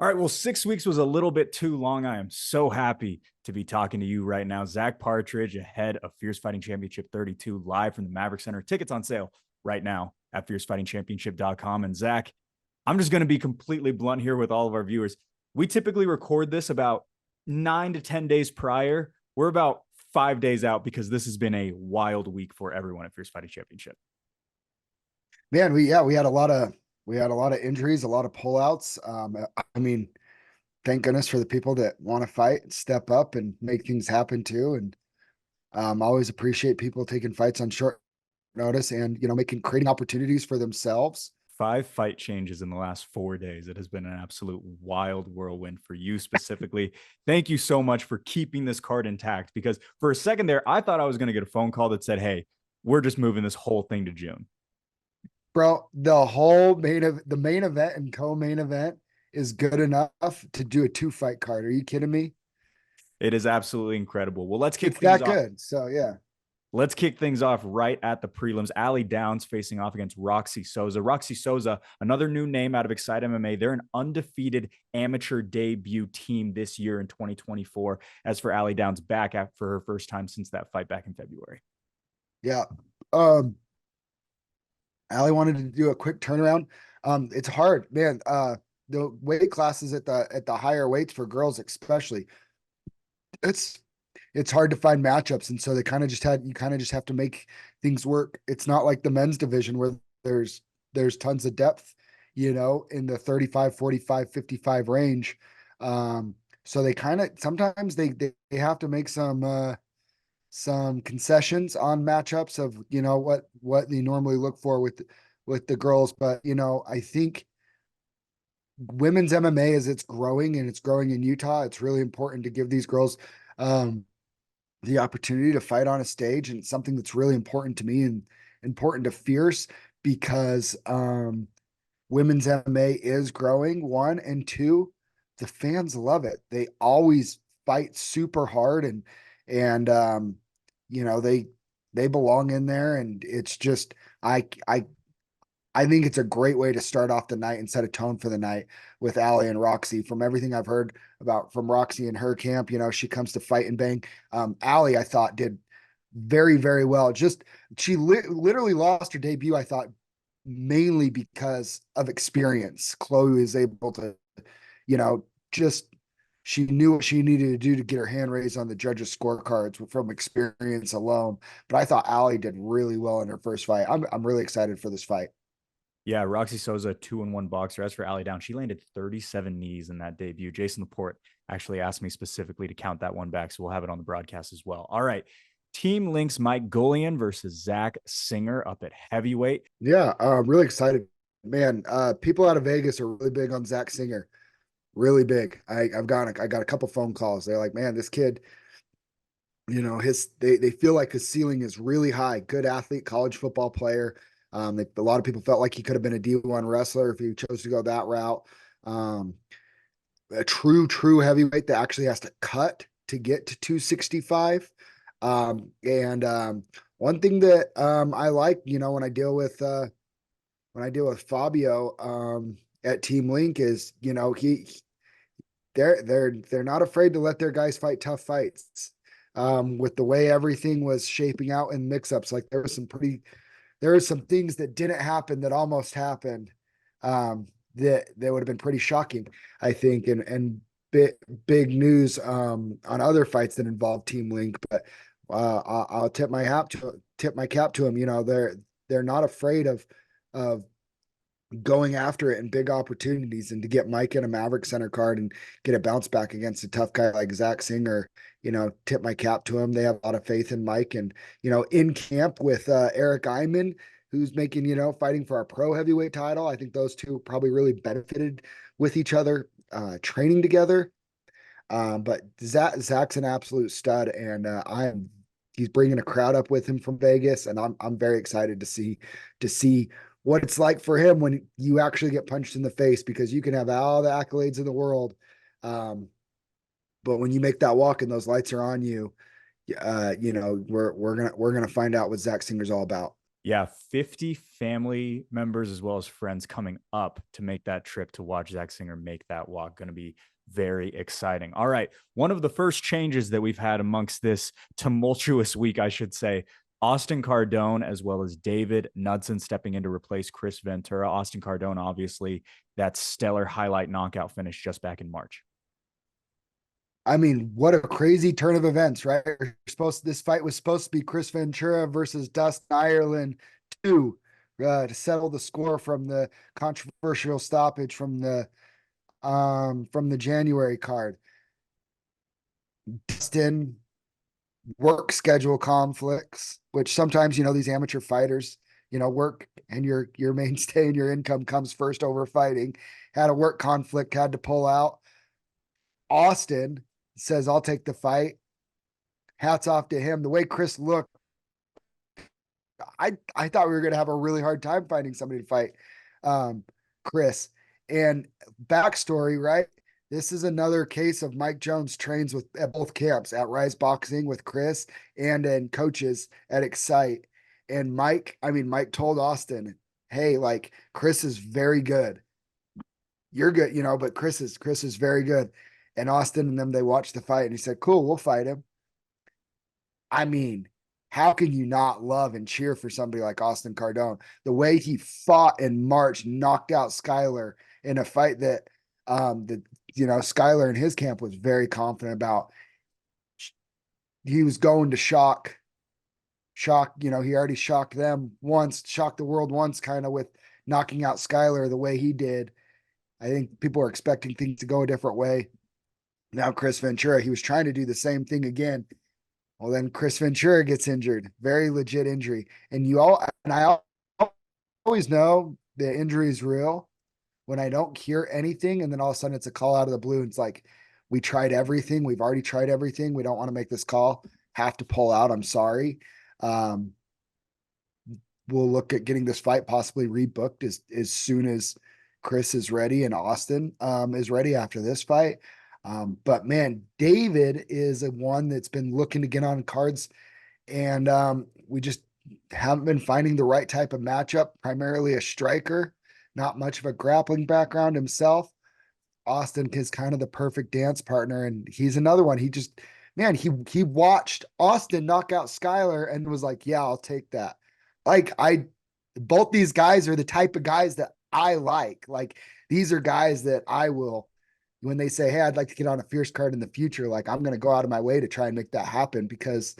All right. Well, 6 weeks was a little bit too long. I am so happy to be talking to you right now. Zach Partridge ahead of Fierce Fighting Championship 32 live from the Maverick Center. Tickets on sale right now at fiercefightingchampionship.com. And Zach, I'm just going to be completely blunt here with all of our viewers. We typically record this about 9 to 10 days prior. We're about 5 days out because this has been a wild week for everyone at Fierce Fighting Championship. Man, we had a lot of injuries, a lot of pullouts. I mean, thank goodness for the people that want to fight and step up and make things happen too. And always appreciate people taking fights on short notice and making creating opportunities for themselves. 5 fight changes in the last 4 days. It has been an absolute wild whirlwind for you specifically. Thank you so much for keeping this card intact because for a second there, I thought I was going to get a phone call that said, hey, we're just moving this whole thing to June. Bro, the main event and co-main event is good enough to do a 2 fight card. Are you kidding me? It is absolutely incredible. Well, let's kick It's things that off. good. So yeah. Let's kick things off right at the prelims. Ali Downs facing off against Roxy Souza. Roxy Souza, another new name out of Excite MMA. They're an undefeated amateur debut team this year in 2024. As for Ali Downs, back for her first time since that fight back in February. Yeah. Ali wanted to do a quick turnaround. It's hard, man. The weight classes at the higher weights for girls, especially, it's it's hard to find matchups, and so they kind of just had you kind of just have to make things work. It's not like the men's division where there's tons of depth, in the 35, 45, 55 range. So they kind of sometimes they have to make some concessions on matchups of what they normally look for with the girls. But I think women's MMA, as it's growing and it's growing in Utah, it's really important to give these girls um the opportunity to fight on a stage, and it's something that's really important to me and important to Fierce because women's MMA is growing, one, and two, the fans love it. They always fight super hard, and you know they belong in there, and it's just I think it's a great way to start off the night and set a tone for the night with Ali and Roxy. From everything I've heard about from Roxy and her camp, she comes to fight and bang. Ali, I thought, did very, very well. Just she literally lost her debut, I thought, mainly because of experience. Chloe was able to, just she knew what she needed to do to get her hand raised on the judges' scorecards from experience alone. But I thought Ali did really well in her first fight. I'm really excited for this fight. Yeah, Roxy Souza, 2-1 boxer. As for Ali Down, she landed 37 knees in that debut. Jason Laporte actually asked me specifically to count that one back, so we'll have it on the broadcast as well. All right. Team Links Mike Golian versus Zach Singer up at heavyweight. Yeah, I'm really excited, man. People out of Vegas are really big on Zach Singer, really big. I got a couple phone calls. They're like, man, this kid, they feel like his ceiling is really high. Good athlete, college football player. A lot of people felt like he could have been a D1 wrestler if he chose to go that route. Um, a true heavyweight that actually has to cut to get to 265. And one thing that I like, when I deal with Fabio at Team Link is, they're not afraid to let their guys fight tough fights. With the way everything was shaping out in mix-ups, like there were some things that didn't happen that almost happened. That would have been pretty shocking, I think, and big news on other fights that involve Team Link. But I'll tip my cap to them. They're not afraid of going after it in big opportunities, and to get Mike in a Maverick Center card and get a bounce back against a tough guy like Zach Singer. Tip my cap to him. They have a lot of faith in Mike, and in camp with Eric Iman, who's making fighting for our pro heavyweight title. I think those two probably really benefited with each other, training together. But Zach's an absolute stud, and he's bringing a crowd up with him from Vegas, and I'm very excited to see what it's like for him when you actually get punched in the face, because you can have all the accolades in the world, but when you make that walk and those lights are on you, we're gonna find out what Zach Singer's all about. Yeah, 50 family members as well as friends coming up to make that trip to watch Zach Singer make that walk. Going to be very exciting. All right. One of the first changes that we've had amongst this tumultuous week, I should say, Austin Cardone as well as David Knudsen stepping in to replace Chris Ventura. Austin Cardone, obviously, that stellar highlight knockout finish just back in March. I mean, what a crazy turn of events, right? This fight was supposed to be Chris Ventura versus Dustin Ireland 2 to settle the score from the controversial stoppage from the January card. Dustin work schedule conflicts, which sometimes, these amateur fighters, work and your mainstay and your income comes first over fighting. Had a work conflict, had to pull out. Austin says, I'll take the fight. Hats off to him. The way Chris looked, I thought we were going to have a really hard time finding somebody to fight Chris. And backstory, right? This is another case of Mike Jones trains at both camps, at Rise Boxing with Chris and in coaches at Excite. And Mike told Austin, hey, like, Chris is very good. You're good, but Chris is very good. And Austin and them, they watched the fight and he said, cool, we'll fight him. I mean, how can you not love and cheer for somebody like Austin Cardone? The way he fought in March, knocked out Skyler in a fight that Skyler and his camp was very confident about. He was going to shock, he already shocked them once, shocked the world once, kind of with knocking out Skyler the way he did. I think people are expecting things to go a different way. Now, Chris Ventura, he was trying to do the same thing again. Well, then Chris Ventura gets injured, very legit injury. And I always know the injury is real when I don't hear anything. And then all of a sudden it's a call out of the blue. And it's like, we tried everything. We've already tried everything. We don't want to make this call. Have to pull out. I'm sorry. We'll look at getting this fight possibly rebooked as soon as Chris is ready and Austin is ready after this fight. But man, David is a one that's been looking to get on cards, and we just haven't been finding the right type of matchup, primarily a striker, not much of a grappling background himself. Austin is kind of the perfect dance partner, and he's another one. He watched Austin knock out Skyler and was like, yeah, I'll take that. Both these guys are the type of guys that I like. Like, these are guys that I will, when they say, hey, I'd like to get on a fierce card in the future, like, I'm going to go out of my way to try and make that happen because,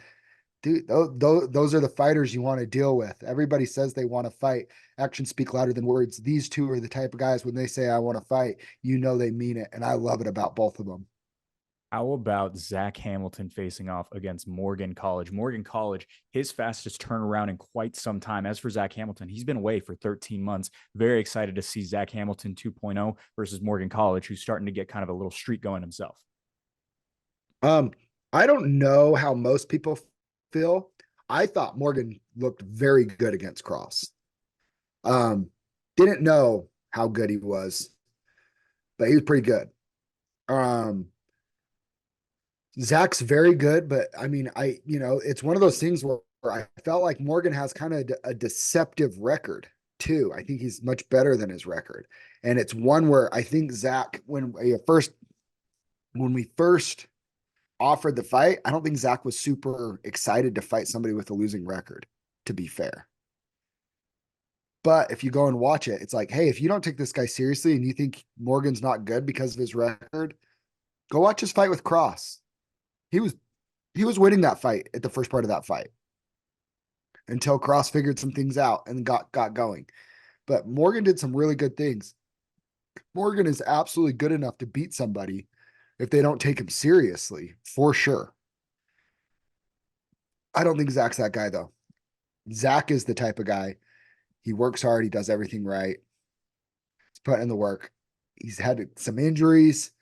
dude, those are the fighters you want to deal with. Everybody says they want to fight. Actions speak louder than words. These two are the type of guys, when they say, I want to fight, they mean it. And I love it about both of them. How about Zach Hamilton facing off against Morgan College? Morgan College, his fastest turnaround in quite some time. As for Zach Hamilton, he's been away for 13 months. Very excited to see Zach Hamilton 2.0 versus Morgan College, who's starting to get kind of a little streak going himself. I don't know how most people feel. I thought Morgan looked very good against Cross. Didn't know how good he was, but he was pretty good. Zach's very good, but I mean, it's one of those things where I felt like Morgan has kind of a deceptive record too. I think he's much better than his record. And it's one where I think Zach, when we first offered the fight, I don't think Zach was super excited to fight somebody with a losing record, to be fair. But if you go and watch it, it's like, hey, if you don't take this guy seriously and you think Morgan's not good because of his record, go watch his fight with Cross. He was winning that fight at the first part of that fight until Cross figured some things out and got going. But Morgan did some really good things. Morgan is absolutely good enough to beat somebody if they don't take him seriously, for sure. I don't think Zach's that guy, though. Zach is the type of guy. He works hard. He does everything right. He's putting in the work. He's had some injuries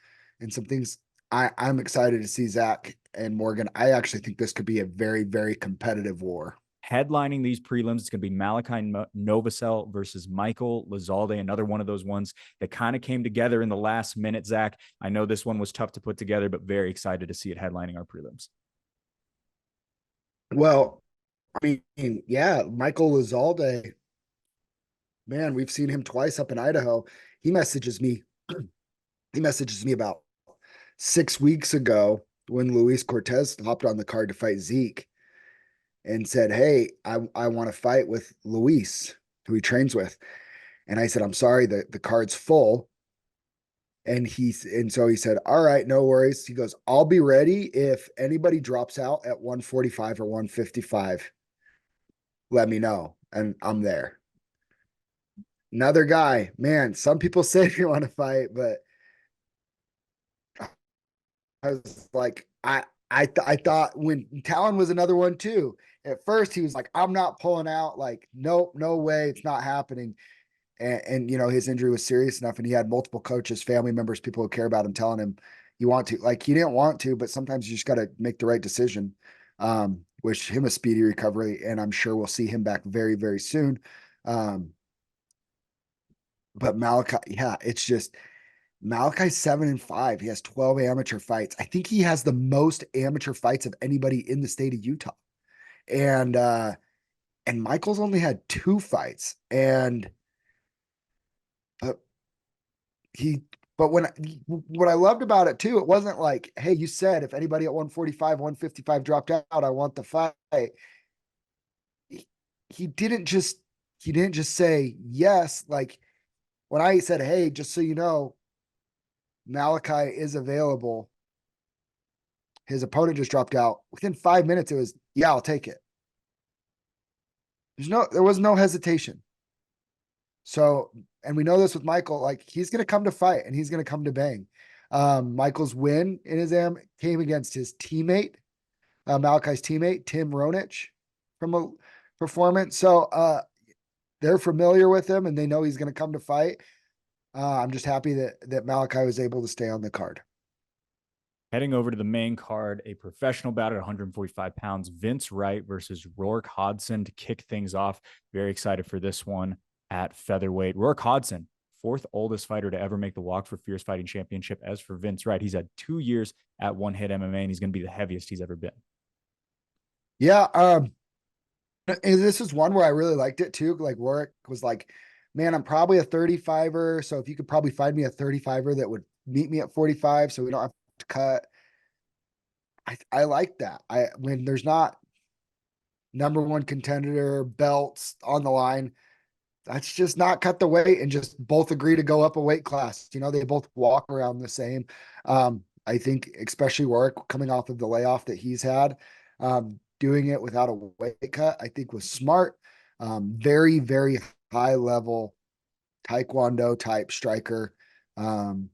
and some things. I'm excited to see Zach and Morgan. I actually think this could be a very, very competitive war. Headlining these prelims, it's going to be Malachi Novosel versus Michael Lazalde, another one of those ones that kind of came together in the last minute, Zach. I know this one was tough to put together, but very excited to see it headlining our prelims. Well, I mean, yeah, Michael Lazalde, man, we've seen him twice up in Idaho. He messages me, he messages me about 6 weeks ago when Luis Cortez hopped on the card to fight Zeke and said, "Hey, I want to fight with Luis, who he trains with." And I said, "I'm sorry, the card's full." And so he said, "All right, no worries." He goes, "I'll be ready if anybody drops out at 145 or 155. Let me know." And I'm there. Another guy, man, some people say they want to fight, but I was like, I thought when Talon was another one too. At first, he was like, "I'm not pulling out." Like, nope, no way, it's not happening. And his injury was serious enough, and he had multiple coaches, family members, people who care about him telling him you want to. Like, he didn't want to, but sometimes you just got to make the right decision. Wish him a speedy recovery, and I'm sure we'll see him back very, very soon. Um, but Malachi, yeah, it's just Malachi's 7-5. He has 12 amateur fights. I think he has the most amateur fights of anybody in the state of Utah. And and Michael's only had two fights. And but he but when what I loved about it too, it wasn't like, "Hey, you said if anybody at 145, 155 dropped out, I want the fight." He, he didn't just he didn't just say yes. Like when I said, "Hey, just so you know, Malachi is available," his opponent just dropped out. Within 5 minutes, it was, "Yeah, I'll take it." There was no hesitation. So, and we know this with Michael, like he's going to come to fight and he's going to come to bang. Michael's win in his am came against his teammate, Malachi's teammate, Tim Ronich from a performance. So, they're familiar with him and they know he's going to come to fight. I'm just happy that Malachi was able to stay on the card. Heading over to the main card, a professional bout at 145 pounds, Vince Wright versus Rourke Hodson to kick things off. Very excited for this one at featherweight. Rourke Hodson, fourth oldest fighter to ever make the walk for Fierce Fighting Championship. As for Vince Wright, he's had 2 years at One Hit MMA, and he's going to be the heaviest he's ever been. Yeah. And this is one where I really liked it too. Like Rourke was like, "Man, I'm probably a 35er. So if you could probably find me a 35er that would meet me at 45 so we don't have to cut." I like that. When there's not number one contender belts on the line, that's just not cut the weight and just both agree to go up a weight class. They both walk around the same. I think especially Warwick coming off of the layoff that he's had, doing it without a weight cut, I think was smart. Very, very high level Taekwondo type striker. Um,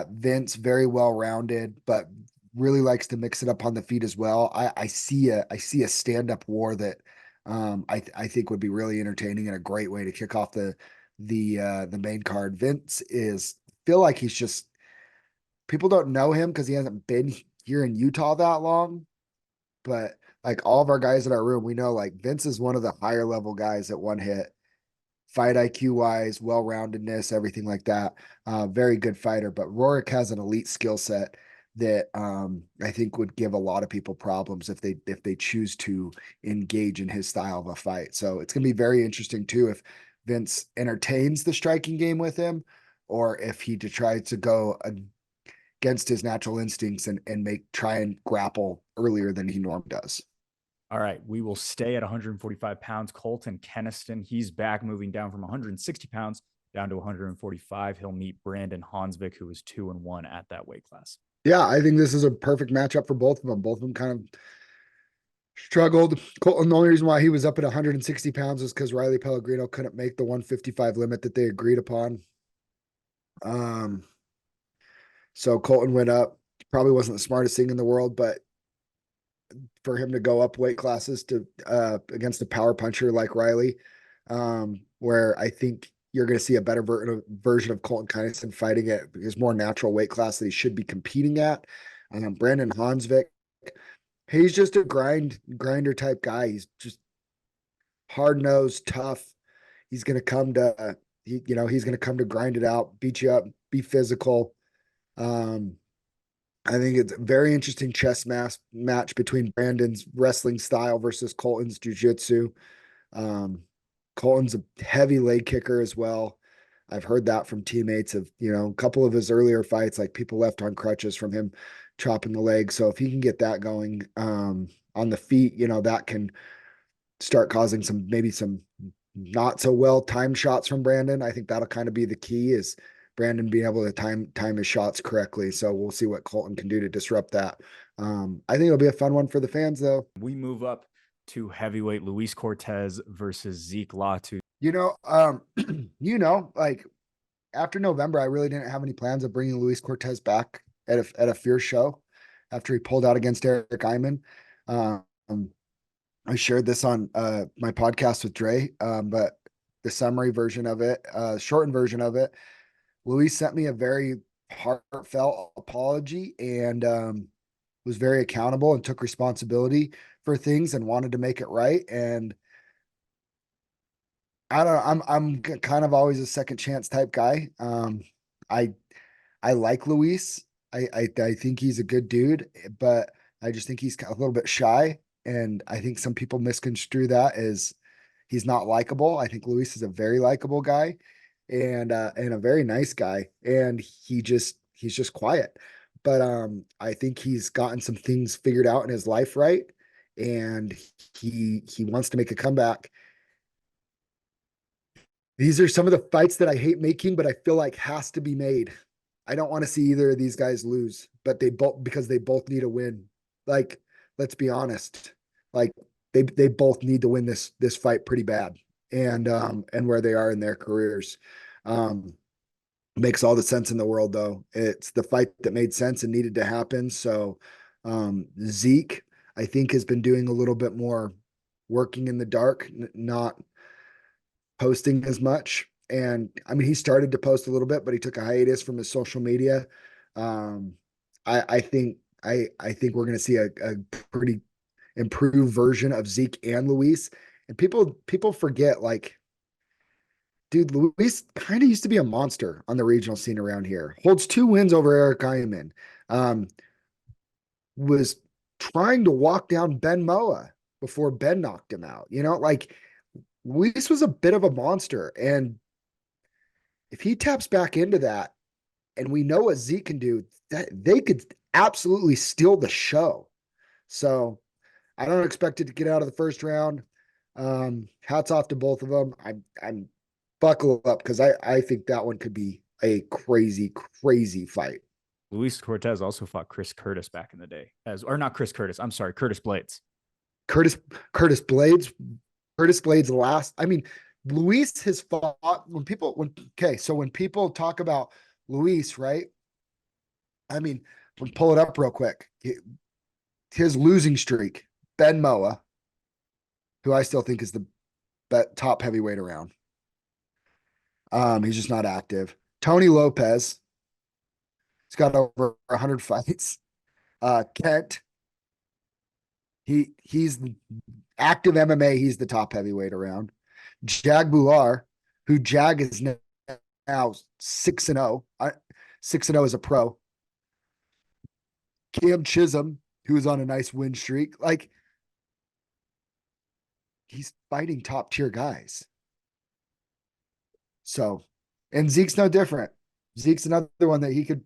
Vince, very well rounded, but really likes to mix it up on the feet as well. I see a stand up war that I think would be really entertaining and a great way to kick off the main card. Vince is feel like he's just people don't know him because he hasn't been here in Utah that long, but like all of our guys in our room, we know like Vince is one of the higher level guys at One Hit, fight IQ wise, well roundedness, everything like that. Very good fighter, but Rorik has an elite skill set that I think would give a lot of people problems if they choose to engage in his style of a fight. So it's going to be very interesting too if Vince entertains the striking game with him, or if he tries to go against his natural instincts and try and grapple earlier than he normally does. All right, we will stay at 145 pounds. Colton Keniston, he's back, moving down from 160 pounds down to 145. He'll meet Brandon Hansvik, who is 2-1 at that weight class. Yeah, I think this is a perfect matchup for both of them. Both of them kind of struggled. Colton, the only reason why he was up at 160 pounds is because Riley Pellegrino couldn't make the 155 limit that they agreed upon. Um, so Colton went up. Probably wasn't the smartest thing in the world, but for him to go up weight classes to against a power puncher like Riley, where I think you're going to see a better version of Colton Kynison fighting at his more natural weight class that he should be competing at. Brandon Hansvik, he's just a grinder type guy. He's just hard nosed, tough. He's going to come to he's going to come to grind it out, beat you up, be physical. Um, I think it's a very interesting match between Brandon's wrestling style versus Colton's jiu-jitsu. Um, Colton's a heavy leg kicker as well. I've heard that from teammates of, a couple of his earlier fights, like people left on crutches from him chopping the leg. So if he can get that going on the feet, that can start causing maybe some not so well timed shots from Brandon. I think that'll kind of be the key is Brandon being able to time his shots correctly. So we'll see what Colton can do to disrupt that. I think it'll be a fun one for the fans though. We move up to heavyweight Luis Cortez versus Zeke Latu. Like after November, I really didn't have any plans of bringing Luis Cortez back at a fierce show after he pulled out against Eric Iman. Um, I shared this on my podcast with Dre, but the summary version of it, shortened version of it, Luis sent me a very heartfelt apology and was very accountable and took responsibility for things and wanted to make it right. And I don't know, I'm kind of always a second chance type guy. I I like Luis. I think he's a good dude, but I just think he's a little bit shy. And I think some people misconstrue that as he's not likable. I think Luis is a very likable guy and a very nice guy. And he's just quiet. But I think he's gotten some things figured out in his life right. And he wants to make a comeback. These are some of the fights that I hate making, but I feel like has to be made. I don't want to see either of these guys lose, but they both need a win. Like, let's be honest. Like they both need to win this fight pretty bad. And where they are in their careers. Um Makes all the sense in the world though. It's the fight that made sense and needed to happen. So Zeke, I think, has been doing a little bit more working in the dark, not posting as much. And I mean, he started to post a little bit, but he took a hiatus from his social media. Um, I think we're going to see a pretty improved version of Zeke and Luis. And people forget, like, dude, Luis kind of used to be a monster on the regional scene around here. Holds 2 wins over Eric Iman. Um, was trying to walk down Ben Moa before Ben knocked him out. Like Luis was a bit of a monster, and if he taps back into that, and we know what Zeke can do, that they could absolutely steal the show. So I don't expect it to get out of the first round. Hats off to both of them. I'm buckle up because I think that one could be a crazy, crazy fight. Luis Cortez also fought Chris Curtis back in the day, or not Chris Curtis. I'm sorry, Curtis Blades. Curtis Curtis Blades Curtis Blades last. I mean, Luis has fought when people talk about Luis, right? I mean, we'll pull it up real quick. His losing streak, Ben Moa, who I still think is the top heavyweight around. He's just not active. Tony Lopez, he's got over 100 fights. Kent, he's active MMA. He's the top heavyweight around. Jag Bular, who Jag is now 6-0, 6-0 as a pro. Cam Chisholm, who is on a nice win streak. Like, he's fighting top tier guys. So, and Zeke's no different. Zeke's another one that he could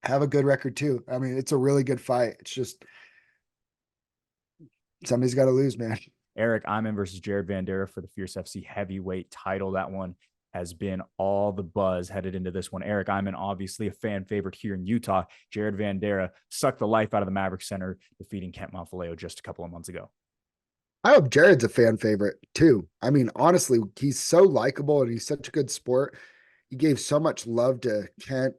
have a good record too. I mean, it's a really good fight. It's just somebody's got to lose, man. Eric Iman versus Jared Vanderaa for the Fierce FC heavyweight title. That one has been all the buzz headed into this one. Eric Iman, obviously a fan favorite here in Utah. Jared Vanderaa sucked the life out of the Maverick Center, defeating Kent Monfaleo just a couple of months ago. I hope Jared's a fan favorite too. I mean, honestly, he's so likable and he's such a good sport. He gave so much love to Kent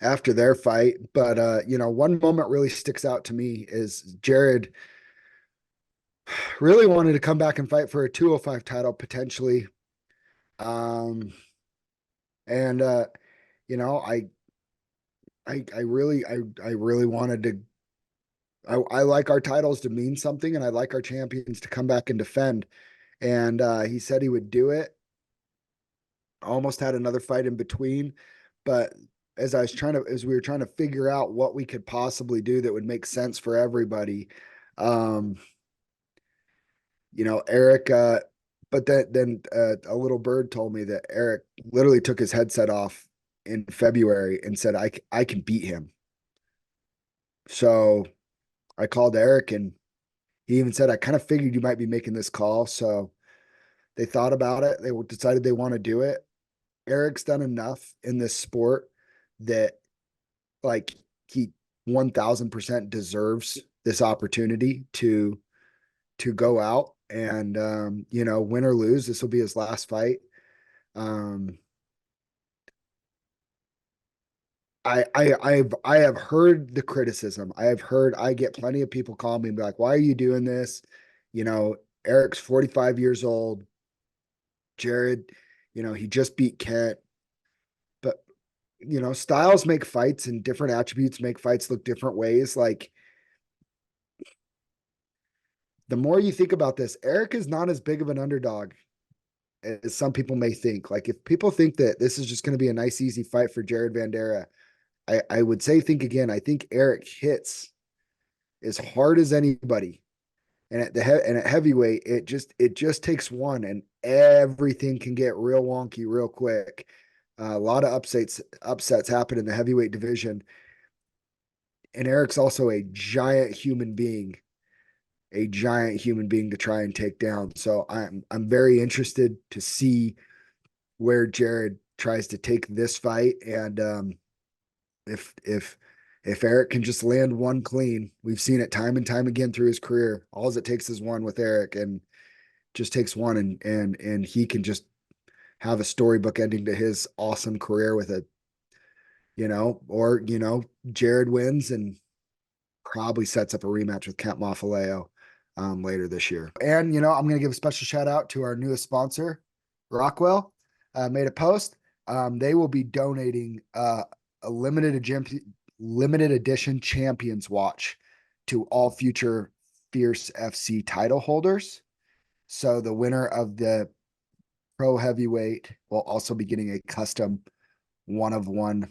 after their fight. But one moment really sticks out to me is Jared really wanted to come back and fight for a 205 title potentially. Um, and I really wanted to. I like our titles to mean something, and I like our champions to come back and defend. And he said he would do it. Almost had another fight in between, but as we were trying to figure out what we could possibly do that would make sense for everybody, um, Eric, but then a little bird told me that Eric literally took his headset off in February and said, I can beat him. So I called Eric, and he even said, I kind of figured you might be making this call. So they thought about it. They decided they want to do it. Eric's done enough in this sport that, like, he 1000% deserves this opportunity to go out and, win or lose, this will be his last fight. Um, I have heard the criticism. I get plenty of people call me and be like, why are you doing this? Eric's 45 years old. Jared, he just beat Kent. But, styles make fights, and different attributes make fights look different ways. Like, the more you think about this, Eric is not as big of an underdog as some people may think. Like, if people think that this is just going to be a nice, easy fight for Jared Vandera, I would say think again. I think Eric hits as hard as anybody, and at heavyweight, it just takes one, and everything can get real wonky real quick. A lot of upsets happen in the heavyweight division, and Eric's also a giant human being to try and take down. So I'm very interested to see where Jared tries to take this fight, and if Eric can just land one clean, we've seen it time and time again through his career. All it takes is one with Eric, and just takes one, and he can just have a storybook ending to his awesome career with it. Or Jared wins and probably sets up a rematch with Kent Mafaleo later this year. And I'm going to give a special shout out to our newest sponsor, Rockwell. Made a post. They will be donating a limited edition Champions watch to all future Fierce FC title holders. So the winner of the pro heavyweight will also be getting a custom 1-of-1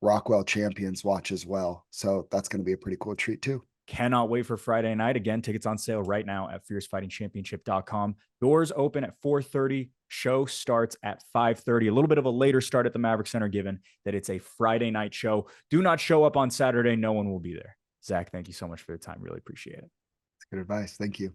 Rockwell Champions watch as well. So that's going to be a pretty cool treat too. Cannot wait for Friday night. Again, tickets on sale right now at fiercefightingchampionship.com. Doors open at 4:30. Show starts at 5:30. A little bit of a later start at the Maverick Center, given that it's a Friday night show. Do not show up on Saturday. No one will be there. Zach, thank you so much for the time. Really appreciate it. That's good advice. Thank you.